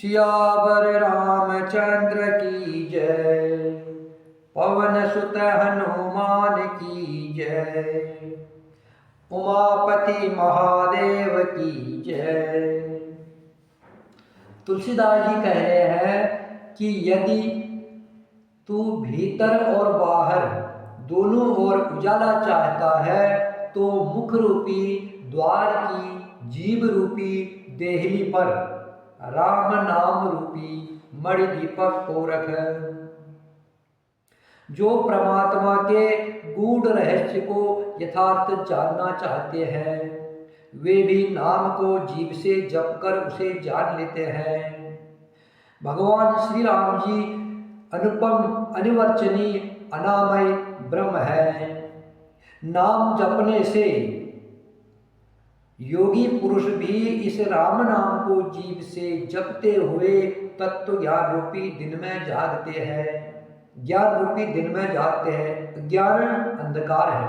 सियावर रामचंद्र की जय। पवन सुत हनुमान की जय। उमापति महादेव की जय। तुलसीदास जी कह रहे हैं कि यदि तू भीतर और बाहर दोनों ओर उजाला चाहता है तो मुख रूपी द्वार की जीव रूपी देहली पर राम नाम रूपी मणि दीपक को रख। जो परमात्मा के गूढ़ रहस्य को यथार्थ जानना चाहते हैं वे भी नाम को जीव से जप कर उसे जान लेते हैं। भगवान श्री राम जी अनुपम अनिवर्चनीय अनामय ब्रह्म है। नाम जपने से योगी पुरुष भी इस राम नाम को जीव से जपते हुए तत्व ज्ञान रूपी दिन में जागते हैं। ज्ञान रूपी दिन में जागते हैं। अज्ञान अंधकार है,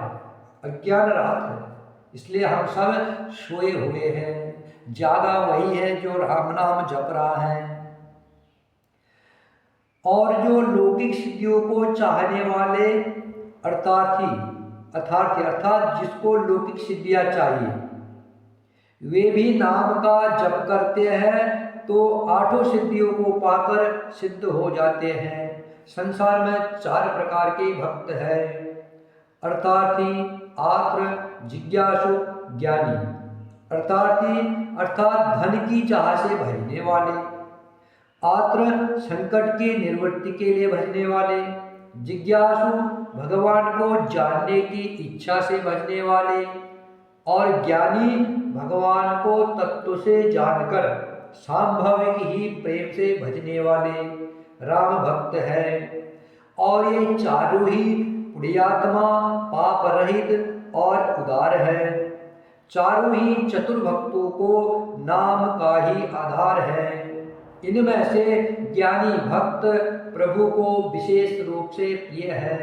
अज्ञान रात है, इसलिए हम सब सोए हुए हैं। जागा वही है जो राम नाम जप रहा है। और जो लौकिक सिद्धियों को चाहने वाले अर्थात जिसको लौकिक सिद्धियां चाहिए वे भी नाम का जप करते हैं तो आठों सिद्धियों को पाकर सिद्ध हो जाते हैं। संसार में 4 प्रकार के भक्त हैं, अर्थार्थी, आत्र, जिज्ञासु, ज्ञानी। अर्थार्थी अर्थात धन की चाह से भजने वाले, आत्र संकट की निवृत्ति के लिए भजने वाले, जिज्ञासु भगवान को जानने की इच्छा से भजने वाले, और ज्ञानी भगवान को तत्व से जानकर सांभविक ही प्रेम से भजने वाले राम भक्त है। और ये चारों ही पुण्यात्मा, पाप रहित और उदार है। चारों ही चतुर भक्तों को नाम का ही आधार है। इनमें से ज्ञानी भक्त प्रभु को विशेष रूप से प्रिय है।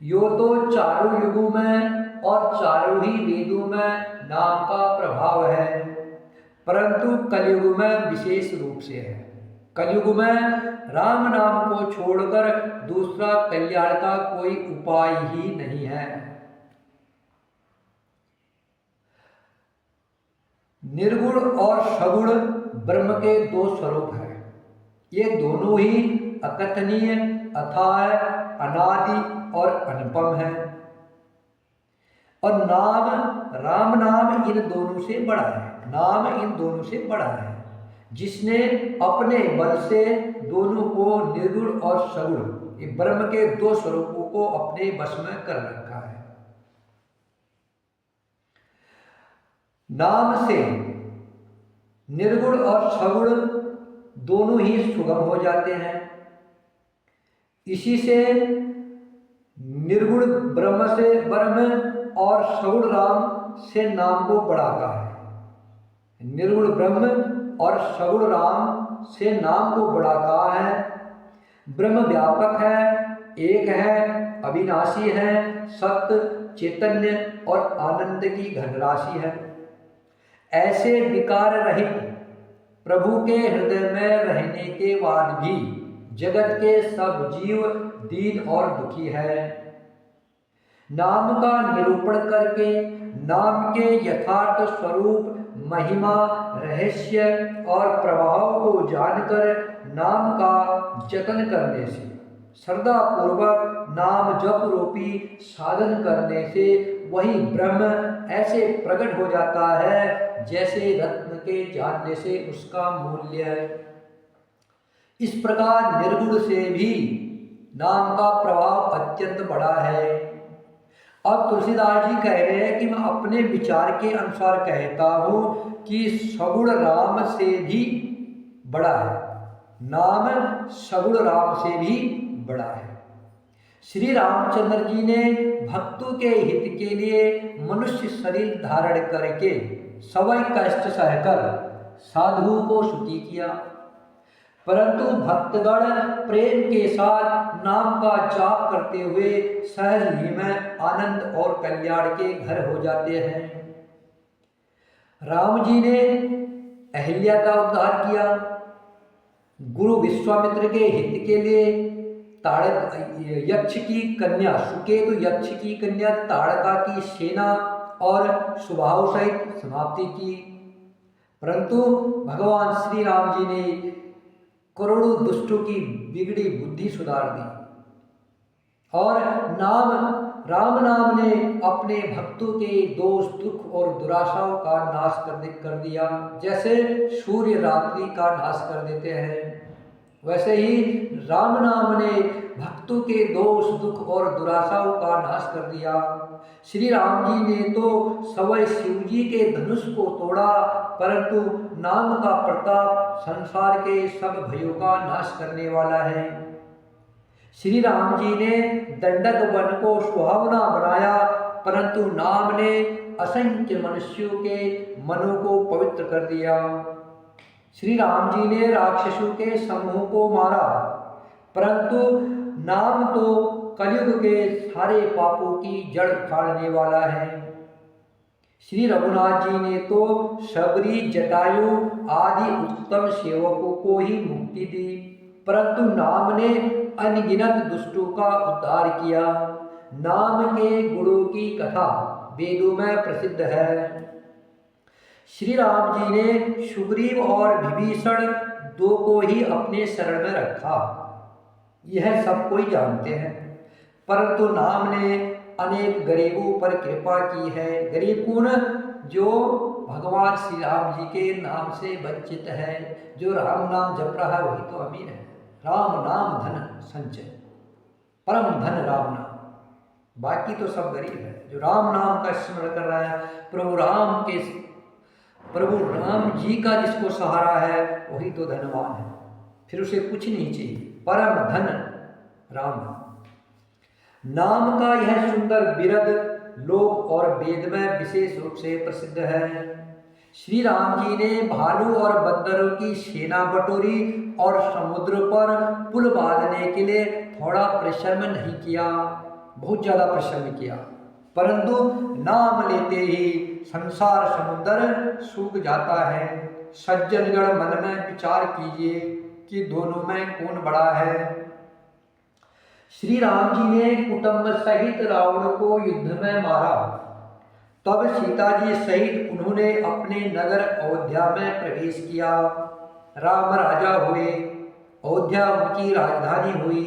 यो तो चारों युगों में और चारों ही वेदों में नाम का प्रभाव है, परंतु कलयुग में विशेष रूप से है। कलयुग में राम नाम को छोड़कर दूसरा कल्याण का कोई उपाय ही नहीं है। निर्गुण और सगुण ब्रह्म के 2 स्वरूप हैं। ये दोनों ही अकथनीय, अथाह, अनादि और अनुपम है। और नाम, राम नाम इन दोनों से बड़ा है। नाम इन दोनों से बड़ा है, जिसने अपने बल से दोनों को, निर्गुण और सगुण, ये ब्रह्म के 2 स्वरूपों को अपने वश में कर रखा है। नाम से निर्गुण और सगुण दोनों ही सुगम हो जाते हैं। इसी से निर्गुण ब्रह्म और सगुण राम से नाम को बढ़ाता है। निर्गुण ब्रह्म और सगुण राम से नाम को बढ़ाता है। ब्रह्म व्यापक है, एक है, अविनाशी है, सत्य, चैतन्य और आनंद की धनराशि है। ऐसे विकार रहित प्रभु के हृदय में रहने के बाद भी जगत के सब जीव दीन और दुखी है। नाम का निरूपण करके नाम के यथार्थ स्वरूप, महिमा, रहस्य और प्रभाव को जानकर नाम का जतन करने से, श्रद्धा पूर्वक नाम जप रूपी साधन करने से वही ब्रह्म ऐसे प्रकट हो जाता है जैसे रत्न के जानने से उसका मूल्य है। इस प्रकार निर्गुण से भी नाम का प्रभाव अत्यंत बड़ा है। अब तुलसीदास जी कह रहे हैं कि मैं अपने विचार के अनुसार कहता हूं कि सगुण राम से भी बड़ा है। नाम सगुण राम से भी बड़ा है। श्री रामचंद्र जी ने भक्तों के हित के लिए मनुष्य शरीर धारण करके सवै कष्ट सहकर साधुओं को स्तुति किया, परंतु भक्तगण प्रेम के साथ नाम का जाप करते हुए सहज ही में आनंद और कल्याण के घर हो जाते हैं। राम जी ने अहिल्या का उद्धार किया, गुरु विश्वामित्र के हित के लिए यक्ष की कन्या सुकेतु यक्ष की कन्या ताड़का की सेना और सुबाहु सहित समाप्ति की। परंतु भगवान श्री राम जी ने करोड़ों दुष्टों की बिगड़ी बुद्धि सुधार दी और राम नाम ने अपने भक्तों के दोष दुख और दुराशाओं का नाश कर दिया। जैसे सूर्य रात्रि का नाश कर देते हैं, वैसे ही राम नाम ने भक्तों के दोष दुख और दुराशाओं का नाश कर दिया। श्री राम जी ने तो स्वयं शिव जी के धनुष को तोड़ा, परंतु नाम का प्रताप संसार के सब भयों का नाश करने वाला है। श्री राम जी ने दंडक वन को सुहावना बनाया, परंतु नाम ने असंख्य मनुष्यों के मनों को पवित्र कर दिया। श्री राम जी ने राक्षसों के समूह को मारा, परंतु नाम तो कलयुग के सारे पापों की जड़ उखाड़ने वाला है। श्री रघुनाथ जी ने तो शबरी जटायु आदि उत्तम सेवकों को ही मुक्ति दी, परंतु नाम ने अनगिनत दुष्टों का उद्धार किया। नाम के गुणों की कथा वेदों में प्रसिद्ध है। श्री राम जी ने सुग्रीव और विभीषण दो को ही अपने शरण में रखा, यह सब कोई जानते हैं, परंतु नाम ने अनेक गरीबों पर कृपा की है। गरीब कौन? जो भगवान श्री राम जी के नाम से वंचित है। जो राम नाम जप रहा है वही तो अमीर है। राम नाम धन संचय, परम धन राम नाम, बाकी तो सब गरीब है। जो राम नाम का स्मरण कर रहा है, प्रभु राम जी का जिसको सहारा है वही तो धनवान है, फिर उसे कुछ नहीं चाहिए। परम धन राम नाम का यह सुंदर बिरद लोक और वेद में विशेष रूप से प्रसिद्ध है। श्री राम जी ने भालू और बंदरों की सेना बटोरी और समुद्र पर पुल बांधने के लिए थोड़ा परिश्रम नहीं किया, बहुत ज़्यादा परिश्रम किया, परंतु नाम लेते ही संसार समुद्र सूख जाता है। सज्जनगण मन में विचार कीजिए कि दोनों में कौन बड़ा है। श्री राम जी ने कुटुंब सहित रावण को युद्ध में मारा, तब सीता जी सहित उन्होंने अपने नगर अयोध्या में प्रवेश किया। राम राजा हुए, अयोध्या उनकी राजधानी हुई।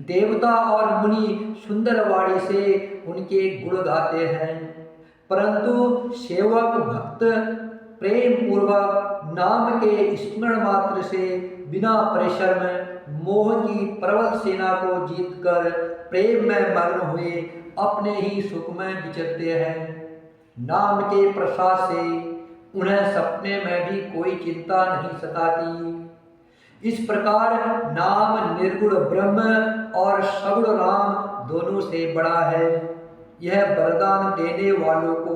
देवता और मुनि सुंदरवाणी से उनके गुण गाते हैं, परंतु सेवक भक्त प्रेम पूर्वक नाम के स्मरण मात्र से बिना परिश्रम मोह की प्रबल सेना को जीतकर प्रेम में मग्न हुए अपने ही सुख में विचरते हैं। नाम के प्रसाद से उन्हें सपने में भी कोई चिंता नहीं सताती। इस प्रकार नाम निर्गुण ब्रह्म और सगुण राम दोनों से बड़ा है। यह वरदान देने वालों को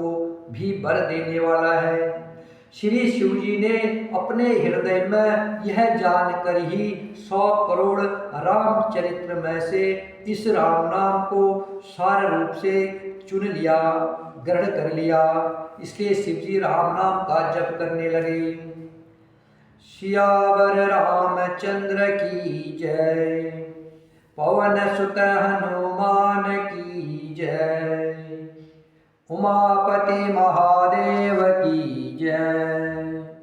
भी वर देने वाला है। श्री शिव जी ने अपने हृदय में यह जानकर ही 100 करोड़ रामचरित्र में से इस राम नाम को सार रूप से चुन लिया, ग्रहण कर लिया। इसलिए शिव जी राम नाम का जप करने लगे। सियावर रामचंद्र की जय, पवन सुत हनुमान की जय, उमापति महादेव की जय।